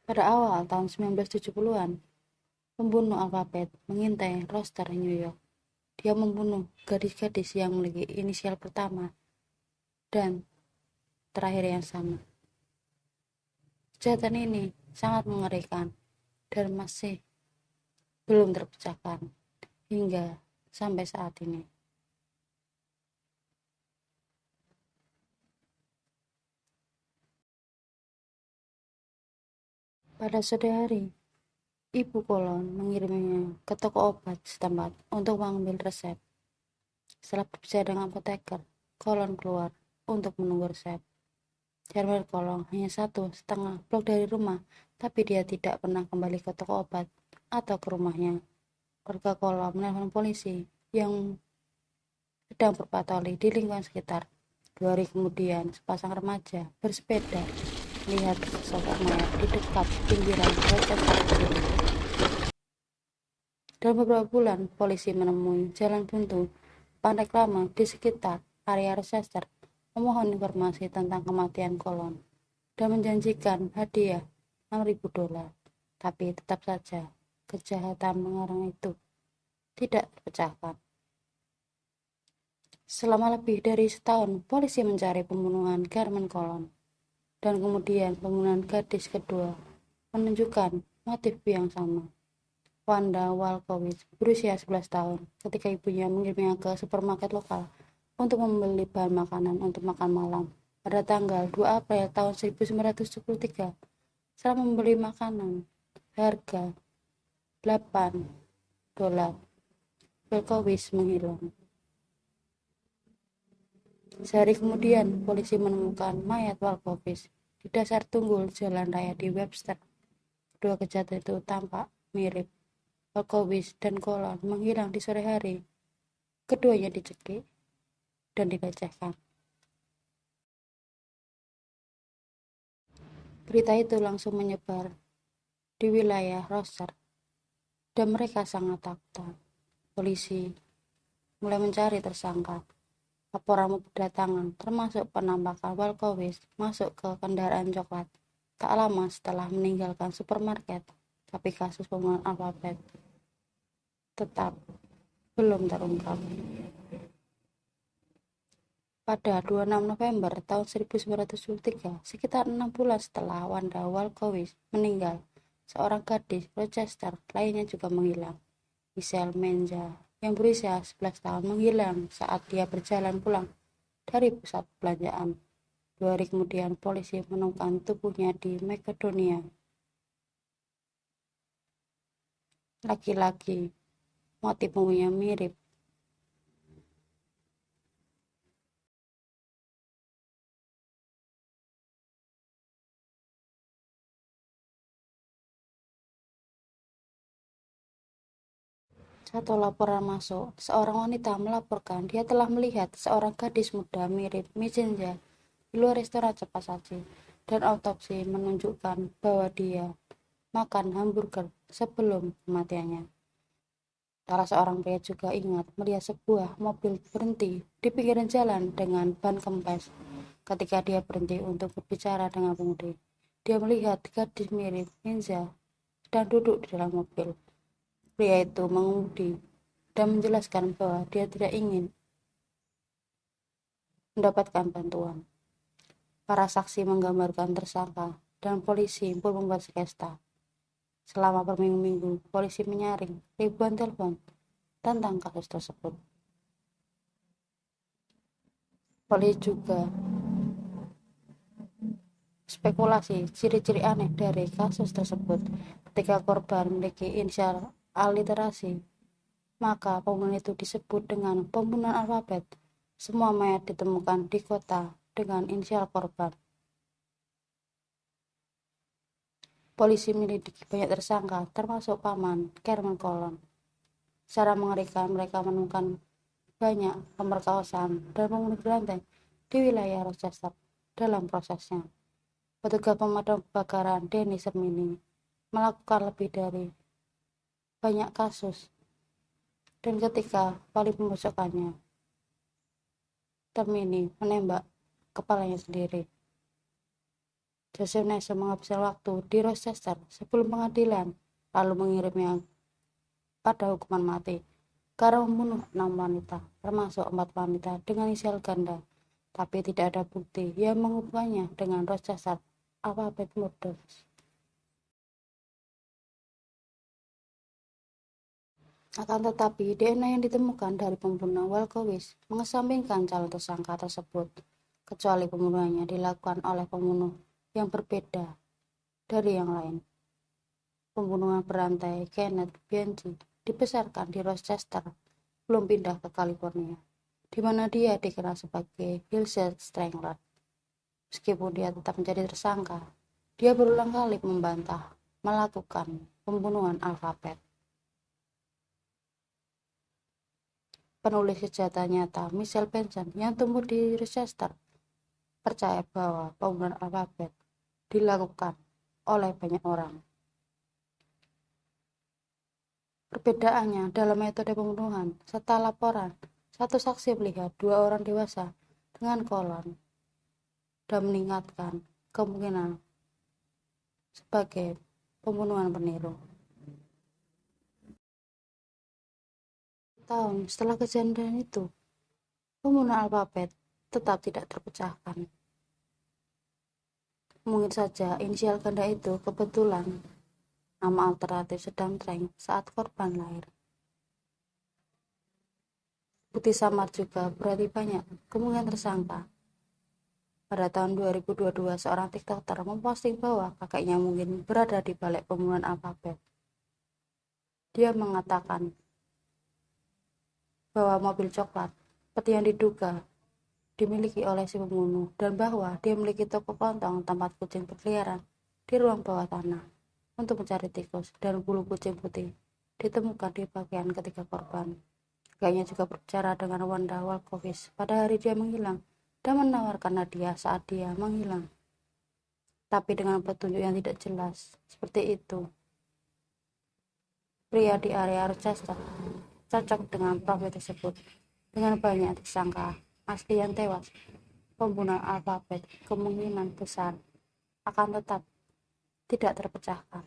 Pada awal tahun 1970-an, pembunuh alfabet mengintai roster New York. Dia membunuh gadis-gadis yang memiliki inisial pertama dan terakhir yang sama. Kejahatan ini sangat mengerikan dan masih belum terpecahkan hingga sampai saat ini. Pada sore hari, Ibu Kolon mengirimnya ke toko obat setempat untuk mengambil resep. Setelah berbicara dengan apoteker, Kolon keluar untuk menunggu resep. Jarak Kolon hanya 1,5 blok dari rumah, tapi dia tidak pernah kembali ke toko obat atau ke rumahnya. Keluarga Kolon menelpon polisi yang sedang berpatroli di lingkungan sekitar. 2 hari kemudian, sepasang remaja bersepeda melihat sosok mayat di dekat pinggiran Rochester kiri. Dalam beberapa bulan, polisi menemui jalan buntu pantai lama di sekitar area Rochester, memohon informasi tentang kematian Kolon dan menjanjikan hadiah $6.000. Tapi tetap saja kejahatan mengarang itu tidak terpecahkan. Selama lebih dari setahun, polisi mencari pembunuhan Carmen Kolon, dan kemudian pembunuhan gadis kedua menunjukkan motif yang sama. Wanda Walkowicz berusia 11 tahun ketika ibunya mengirimnya ke supermarket lokal untuk membeli bahan makanan untuk makan malam pada tanggal 2 April tahun 1973. Setelah membeli makanan harga $8, Walkowicz menghilang. Sehari kemudian, polisi menemukan mayat Walkowicz di dasar tunggul jalan raya di Webster. Kedua kejahatan itu tampak mirip. Walkowicz dan Kolon menghilang di sore hari. Keduanya dicekik dan dilecehkan. Berita itu langsung menyebar di wilayah Rochester dan mereka sangat takut. Polisi mulai mencari tersangka. Laporan berdatangan, termasuk penampakan Walkowicz masuk ke kendaraan coklat tak lama setelah meninggalkan supermarket. Tapi kasus pembunuhan alfabet tetap belum terungkap. Pada 26 November tahun 1973, sekitar 6 bulan setelah Wanda Walkowicz meninggal, seorang gadis Rochester lainnya juga menghilang. Michelle Menja, yang berusia 11 tahun, menghilang saat dia berjalan pulang dari pusat perbelanjaan. 2 hari kemudian, polisi menemukan tubuhnya di Macedonia. Laki-laki, motif pembunuhnya mirip. Satu laporan masuk, seorang wanita melaporkan dia telah melihat seorang gadis muda mirip Mijenja di luar restoran cepat saji, dan autopsi menunjukkan bahwa dia makan hamburger sebelum kematiannya. Salah seorang pria juga ingat melihat sebuah mobil berhenti di pinggiran jalan dengan ban kempes. Ketika dia berhenti untuk berbicara dengan pengemudi, dia melihat gadis mirip Ninja sedang duduk di dalam mobil. Pria itu mengemudi dan menjelaskan bahwa dia tidak ingin mendapatkan bantuan. Para saksi menggambarkan tersangka dan polisi pun membuat sketsa. Selama berminggu-minggu, polisi menyaring ribuan telepon tentang kasus tersebut. Polisi juga spekulasi ciri-ciri aneh dari kasus tersebut. Ketika korban memiliki inisial aliterasi, maka pembunuhan itu disebut dengan pembunuhan alfabet. Semua mayat ditemukan di kota dengan inisial korban. Polisi menyelidiki banyak tersangka, termasuk paman Carmen Kolon. Secara mengerikan, mereka menemukan banyak pemerkosaan dan pembunuhan berantai di wilayah Rochester. Dalam prosesnya, petugas pemadam kebakaran Denny Sermini melakukan lebih dari banyak kasus, dan ketika paling pembocokannya, Termini menembak kepalanya sendiri. Joseph Nation menghabiskan waktu di Rochester sebelum pengadilan, lalu mengirimnya pada hukuman mati karena membunuh 6 wanita, termasuk 4 wanita dengan inisial ganda, tapi tidak ada bukti yang menghubungkannya dengan Rochester Alphabet Murders. Akan tetapi, DNA yang ditemukan dari pembunuh Walkowicz mengesampingkan calon tersangka tersebut, kecuali pembunuhannya dilakukan oleh pembunuh yang berbeda dari yang lain. Pembunuhan berantai Kenneth Bianchi dibesarkan di Rochester, belum pindah ke California, di mana dia dikenal sebagai Hillside Strangler. Meskipun dia tetap menjadi tersangka, dia berulang kali membantah melakukan pembunuhan Alphabet. Penulis sejarah nyata Michelle Benson yang tumbuh di Rochester percaya bahwa pembunuhan Alphabet dilakukan oleh banyak orang. Perbedaannya dalam metode pembunuhan serta laporan, satu saksi melihat 2 orang dewasa dengan kolon dan meningkatkan kemungkinan sebagai pembunuhan peniru. Tahun setelah kejadian itu, pembunuhan Alphabet tetap tidak terpecahkan. Mungkin saja inisial ganda itu kebetulan nama alternatif sedang tren saat korban lahir. Bukti samar juga berarti banyak kemungkinan tersangka. Pada tahun 2022, seorang TikToker memposting bahwa kakeknya mungkin berada di balik pembunuhan Alphabet. Dia mengatakan bahwa mobil coklat seperti yang diduga dimiliki oleh si pembunuh dan bahwa dia memiliki toko kelontong tempat kucing berkeliaran di ruang bawah tanah untuk mencari tikus, dan bulu kucing putih ditemukan di bagian ketiga korban. Kakeknya juga berbicara dengan Wanda Walkowicz pada hari dia menghilang dan menawarkan hadiah saat dia menghilang, tapi dengan petunjuk yang tidak jelas. Seperti itu, pria di area Rochester cocok dengan profil tersebut. Dengan banyak tersangka asli yang tewas, pembunuhan Alphabet kemungkinan besar akan tetap tidak terpecahkan.